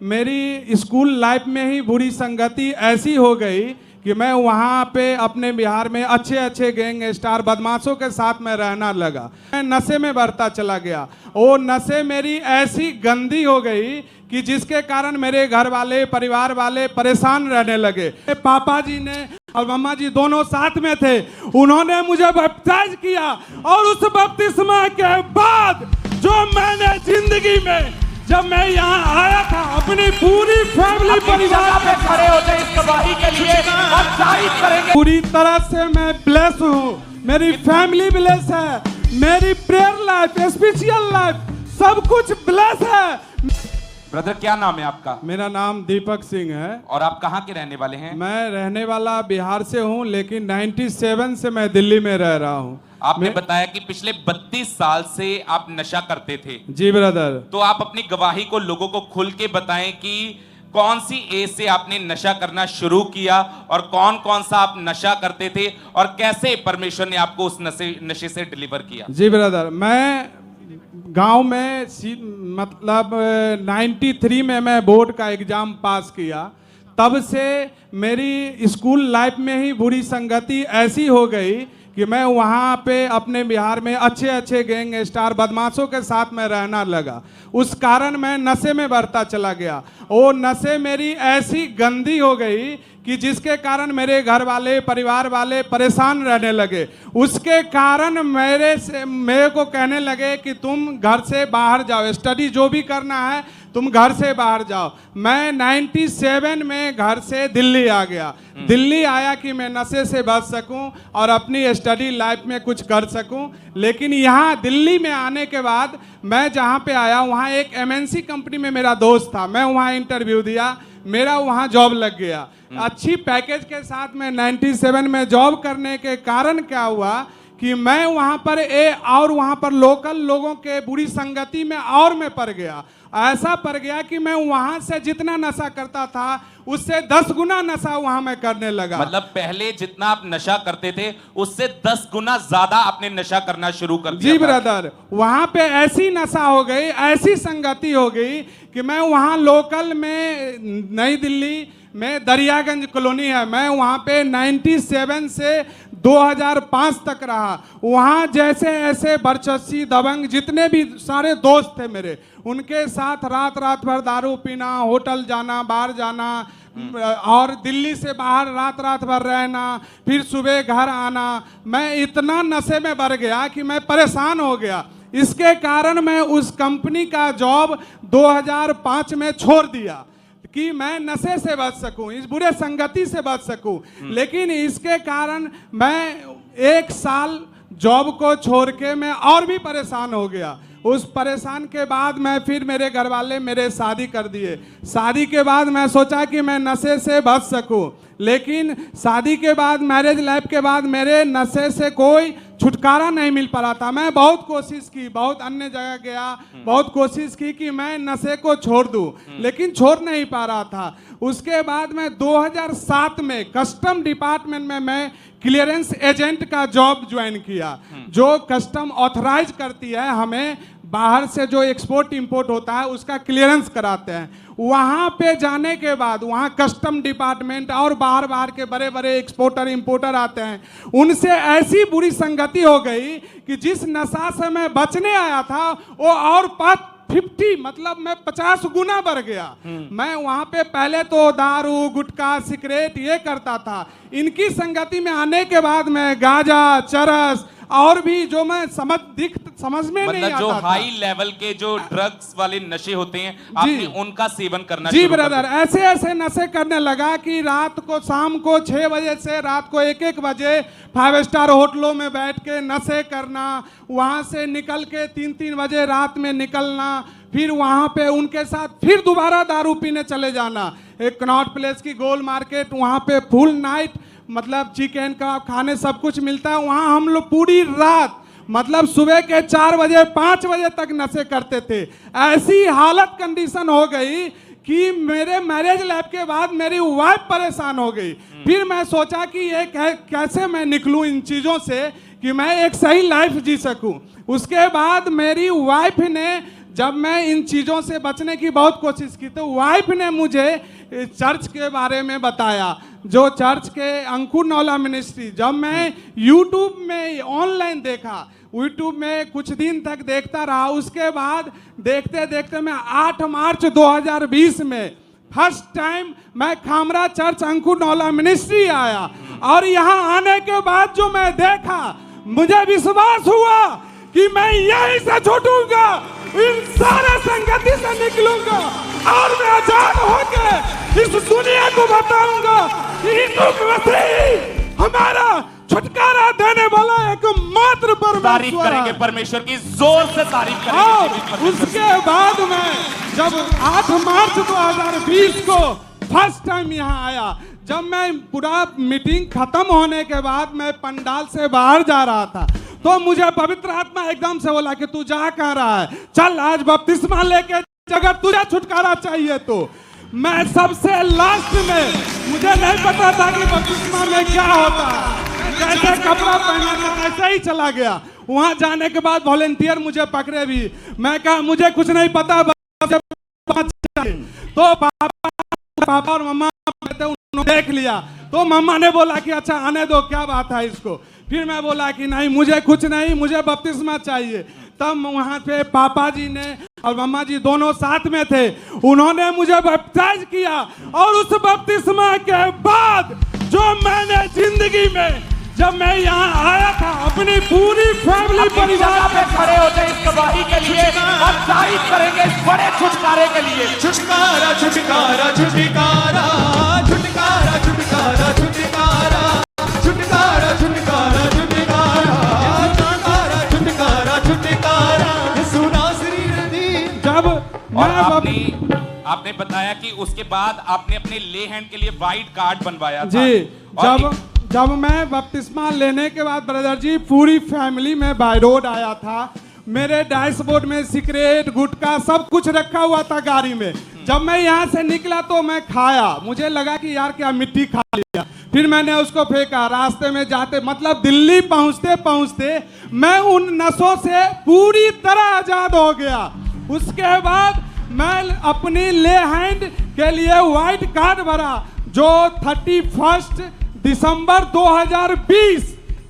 मेरी school life में ही बुरी संगति ऐसी हो गई कि मैं वहाँ पे अपने बिहार में अच्छे अच्छे गैंगस्टर बदमाशों के साथ में रहना लगा। मैं नशे में बढ़ता चला गया। वो नशे मेरी ऐसी गंदी हो गई कि जिसके कारण मेरे घर वाले परिवार वाले परेशान रहने लगे। पापा जी ने और मम्मा जी दोनों साथ में थे, उन्होंने मुझे बैप्टाइज किया और उस बपतिस्मा के बाद जो मैंने जिंदगी में जब मैं यहाँ आया था अपनी पूरी फैमिली परिवार पे खड़े हो जाए इस गवाही के लिए और तारीफ करेंगे। पूरी तरह से मैं ब्लेस हूँ, मेरी फैमिली ब्लेस है, मेरी प्रेयर लाइफ स्पिरिचुअल लाइफ सब कुछ ब्लेस है। ब्रदर क्या नाम है आपका? मेरा नाम दीपक सिंह है। और आप कहाँ के रहने वाले हैं? मैं रहने वाला बिहार से हूँ, लेकिन 97 से मैं दिल्ली में रह रहा हूँ। आपने बताया कि पिछले 32 साल से आप नशा करते थे। जी ब्रदर। तो आप अपनी गवाही को लोगों को खुल के बताएं कि कौन सी एज से आपने नशा करना शुरू किया और कौन कौन सा आप नशा करते थे और कैसे परमेश्वर ने आपको उस नशे से डिलीवर किया। जी ब्रदर, मैं गांव में मतलब 93 में मैं बोर्ड का एग्जाम पास किया। तब से मेरी स्कूल लाइफ में ही बुरी संगति ऐसी हो गई कि मैं वहाँ पे अपने बिहार में अच्छे अच्छे गैंगस्टर बदमाशों के साथ में रहना लगा। उस कारण मैं नशे में बढ़ता चला गया। वो नशे मेरी ऐसी गंदी हो गई कि जिसके कारण मेरे घर वाले परिवार वाले परेशान रहने लगे। उसके कारण मेरे को कहने लगे कि तुम घर से बाहर जाओ, स्टडी जो भी करना है तुम घर से बाहर जाओ। मैं 97 में घर से दिल्ली आ गया। दिल्ली आया कि मैं नशे से बच सकूं और अपनी स्टडी लाइफ में कुछ कर सकूं। लेकिन यहाँ दिल्ली में आने के बाद मैं जहाँ पे आया वहाँ एक MNC कंपनी में मेरा दोस्त था। मैं वहाँ इंटरव्यू दिया, मेरा वहाँ जॉब लग गया अच्छी पैकेज के साथ में। 97 में जॉब करने के कारण क्या हुआ कि मैं वहाँ पर लोकल लोगों के बुरी संगति में और मैं पड़ गया। ऐसा पड़ गया कि मैं वहाँ से जितना नशा करता था उससे 10 गुना नशा वहाँ मैं करने लगा। मतलब पहले जितना आप नशा करते थे उससे 10 गुना ज्यादा आपने नशा करना शुरू कर दिया। जी ब्रदर, वहाँ पे ऐसी नशा हो गई, ऐसी संगति हो गई कि मैं वहाँ लोकल में नई दिल्ली में दरियागंज कॉलोनी है, मैं वहाँ पे 97 से 2005 तक रहा। वहाँ जैसे ऐसे बरचस्सी दबंग जितने भी सारे दोस्त थे मेरे, उनके साथ रात भर दारू पीना, होटल जाना, बाहर जाना और दिल्ली से बाहर रात भर रहना, फिर सुबह घर आना। मैं इतना नशे में बढ़ गया कि मैं परेशान हो गया। इसके कारण मैं उस कंपनी का जॉब 2005 में छोड़ दिया कि मैं नशे से बच सकूं, इस बुरे संगति से बच सकूं। लेकिन इसके कारण मैं 1 साल जॉब को छोड़ के मैं और भी परेशान हो गया। उस परेशान के बाद मैं फिर मेरे घर वाले मेरे शादी कर दिए। शादी के बाद मैं सोचा कि मैं नशे से बच सकूं, लेकिन शादी के बाद मैरिज लाइफ के बाद मेरे नशे से कोई छुटकारा नहीं मिल पा रहा था। मैं बहुत कोशिश की, बहुत अन्य जगह गया, बहुत कोशिश की कि मैं नशे को छोड़ दूं, लेकिन छोड़ नहीं पा रहा था। उसके बाद मैं 2007 में कस्टम डिपार्टमेंट में मैं क्लियरेंस एजेंट का जॉब ज्वाइन किया, जो कस्टम ऑथराइज करती है, हमें बाहर से जो एक्सपोर्ट इंपोर्ट होता है उसका क्लियरेंस कराते हैं। वहाँ पे जाने के बाद वहाँ कस्टम डिपार्टमेंट और बाहर के बड़े बड़े एक्सपोर्टर इंपोर्टर आते हैं, उनसे ऐसी बुरी संगति हो गई कि जिस नशा से मैं बचने आया था वो और 50 मतलब मैं 50 गुना बढ़ गया। मैं वहाँ पे पहले तो दारू गुटखा सिगरेट ये करता था। इनकी संगति में आने के बाद मैं गांजा चरस और भी जो मैं समझ में नहीं आता जो था। हाई लेवल के जो ड्रग्स वाले नशे होते हैं आपने उनका सेवन करना जी ब्रदर, ऐसे ऐसे नशे करने लगा कि रात को शाम को 6 बजे से रात को 1-1 बजे 5 स्टार होटलों में बैठ के नशे करना, वहां से निकल के 3-3 बजे रात में निकलना, फिर वहां पे उनके साथ फिर दोबारा दारू पीने चले जाना। एक कनॉट प्लेस की गोल मार्केट, वहां पे फुल नाइट मतलब चिकन का खाने सब कुछ मिलता है। वहाँ हम लोग पूरी रात मतलब सुबह के 4 बजे 5 बजे तक नशे करते थे। ऐसी हालत कंडीशन हो गई कि मेरे मैरिज लाइफ के बाद मेरी वाइफ परेशान हो गई। फिर मैं सोचा कि ये कैसे मैं निकलूं इन चीज़ों से कि मैं एक सही लाइफ जी सकूं। उसके बाद मेरी वाइफ ने जब मैं इन चीज़ों से बचने की बहुत कोशिश की तो वाइफ ने मुझे चर्च के बारे में बताया, जो चर्च के अंकुर नौला मिनिस्ट्री। जब मैं यूट्यूब में ऑनलाइन देखा, यूट्यूब में कुछ दिन तक देखता रहा, उसके बाद देखते देखते मैं 8 मार्च 2020 में फर्स्ट टाइम मैं खामरा चर्च अंकुर नौला मिनिस्ट्री आया। और यहाँ आने के बाद जो मैं देखा, मुझे विश्वास हुआ कि मैं यहीं से छूटूंगा, इन सारे संगति से निकलूंगा और मैं आजाद होकर इस दुनिया को बताऊंगा कि यीशु मसीह हमारा छुटकारा देने वाला एकमात्र तारीफ परमेश्वर करेंगे है। परमेश्वर की, जोर से तारीफ और करेंगे। उसके बाद मैं जब 8 मार्च 2020 को फर्स्ट टाइम यहाँ आया, जब मैं पूरा मीटिंग खत्म होने के बाद मैं पंडाल से बाहर जा रहा था, तो मुझे पवित्र आत्मा एकदम से बोला कि तू जा कह रहा है, चल आज बपतिस्मा लेके, अगर तुझे छुटकारा चाहिए तो। मैं सबसे लास्ट में, मुझे नहीं पता था कि बपतिस्मा में क्या होता है, जैसे कपड़ा पहना था ऐसे ही चला गया। वहां जाने के बाद वॉलेंटियर मुझे पकड़े भी, मैं कहा मुझे कुछ नहीं पता, तो पापा और मम्मा उन्होंने देख लिया, तो मम्मा ने बोला कि अच्छा आने दो, क्या बात है इसको। फिर मैं बोला कि नहीं मुझे कुछ नहीं, मुझे बपतिस्मा चाहिए। तब वहाँ पे पापा जी ने और मम्मा जी दोनों साथ में थे, उन्होंने मुझे बैप्टाइज किया। और उस बपतिस्मा के बाद जो मैंने जिंदगी में, जब मैं यहाँ आया था, अपनी पूरी फैमिली परिवार पे खड़े हो जाए इस गवाही के लिए और तारीफ करेंगे इस बड़े छुटकारे के लिए। छुटकारा छुटकारा छुटकारा छुटकारा छुटकारा छुटकारा छुटकारा छुटकारा छुटकारा छुटकारा छुटकारा छुटकारा सुना श्री नदी। जब और आपने बताया कि उसके बाद आपने अपने ले हैंड के लिए वाइट कार्ड बनवाया था। जी, जब मैं बपतिस्मा लेने के बाद ब्रदर जी पूरी फैमिली में बाय रोड आया था, मेरे डैशबोर्ड में सिगरेट गुटखा सब कुछ रखा हुआ था गाड़ी में। जब मैं यहाँ से निकला तो मैं खाया, मुझे लगा कि यार क्या मिट्टी खा लिया, फिर मैंने उसको फेंका। रास्ते में जाते, मतलब दिल्ली पहुँचते पहुँचते मैं उन नशों से पूरी तरह आजाद हो गया। उसके बाद मैं अपनी ले हैंड के लिए व्हाइट कार्ड भरा, जो 31 दिसंबर 2020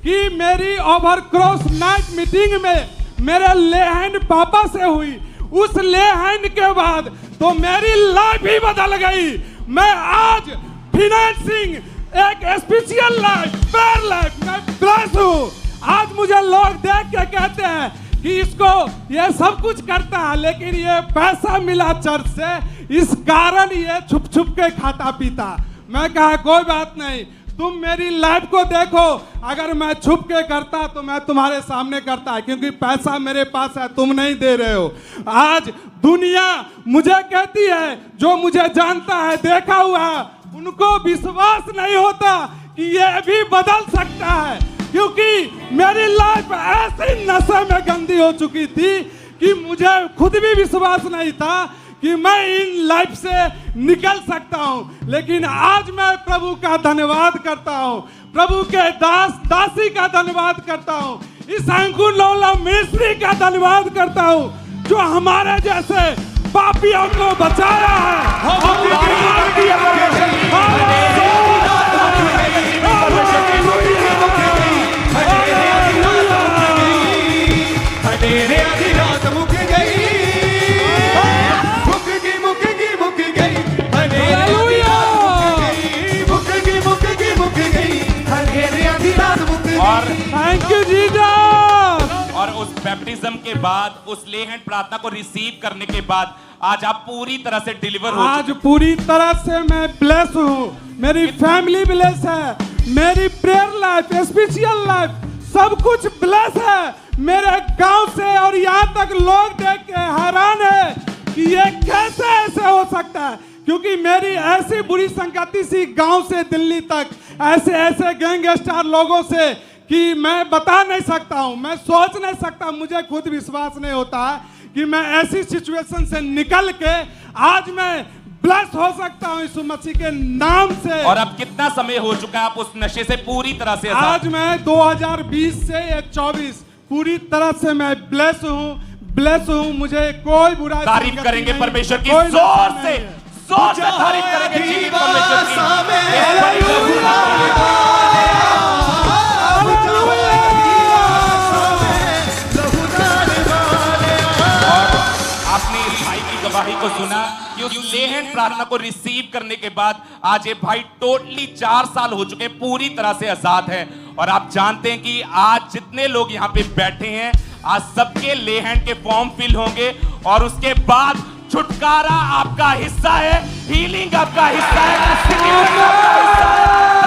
की मेरी ओवर क्रॉस नाइट मीटिंग में मेरे ले हैंड पापा से हुई। उस ले हैंड के बाद तो मेरी लाइफ ही बदल गई। मैं आज फाइनेंसिंग एक स्पेशल लाइफ, प्रेयर लाइफ, मैं ब्लेस हूँ। आज मुझे लोग देख के कहते हैं कि इसको ये सब कुछ करता है, लेकिन ये पैसा मिला चर्च से, इस कारण ये छुप छुप के खाता पीता। मैं कहा कोई बात नहीं, तुम मेरी लाइफ को देखो, अगर मैं छुप के करता तो मैं तुम्हारे सामने करता, क्योंकि पैसा मेरे पास है, तुम नहीं दे रहे हो। आज दुनिया मुझे कहती है, जो मुझे जानता है, देखा हुआ है, उनको विश्वास नहीं होता कि ये भी बदल सकता है, क्योंकि मेरी लाइफ ऐसी नशे में गंदी हो चुकी थी कि मुझे खुद भी विश्वास नहीं था कि मैं इन लाइफ से निकल सकता हूं। लेकिन आज मैं प्रभु का धन्यवाद करता हूं, प्रभु के दासी का धन्यवाद करता हूं, इस अंकुर नौला मिनिस्ट्री का धन्यवाद करता हूं, जो हमारे जैसे पापियों को बचाया थैंक यू जीसस। और उस बैप्टिज्म के बाद, उस ले हैंड प्रार्थना को रिसीव करने के बाद आज आप पूरी तरह से डिलीवर हो आज पूरी तरह से मैं ब्लेस हूँ, मेरी फैमिली ब्लेस है, मेरी प्रेयर लाइफ, स्पिरिचुअल लाइफ, सब कुछ ब्लेस है। मेरे गांव से और यहाँ तक लोग देख के हैरान है कि ये कैसे ऐसे हो सकता है, क्योंकि मेरी ऐसी बुरी संगति सी गांव से दिल्ली तक, ऐसे ऐसे गैंगस्टर लोगों से कि मैं बता नहीं सकता हूं, मैं सोच नहीं सकता, मुझे खुद विश्वास नहीं होता है कि मैं ऐसी सिचुएशन से निकल के आज मैं ब्लेस हो सकता हूं यीशु मसीह के नाम से। और अब कितना समय हो चुका है आप उस नशे से पूरी तरह से? आज मैं 2020 से 24 पूरी तरह से मैं ब्लेस हूं, ब्लेस हूँ, मुझे कोई बुरा तारीफ संगति करेंगे नहीं, परमेश्वर की कोई जोर नशा से, नहीं है। जोर से तारीफ करेंगे जीवित परमेश्वर की। इस बड़ी प्रभु आपने इस भाई की गवाही को सुना कि उस लेहन प्रार्थना को रिसीव करने के बाद आज ये भाई टोटली 4 साल हो चुके, पूरी तरह से आजाद है। और आप जानते हैं कि आज जितने लोग यहाँ पे बैठे हैं, आज सबके लेहन के फॉर्म फिल होंगे और उसके बाद छुटकारा आपका हिस्सा है, हीलिंग आपका हिस्सा है, आपका हिस्सा है।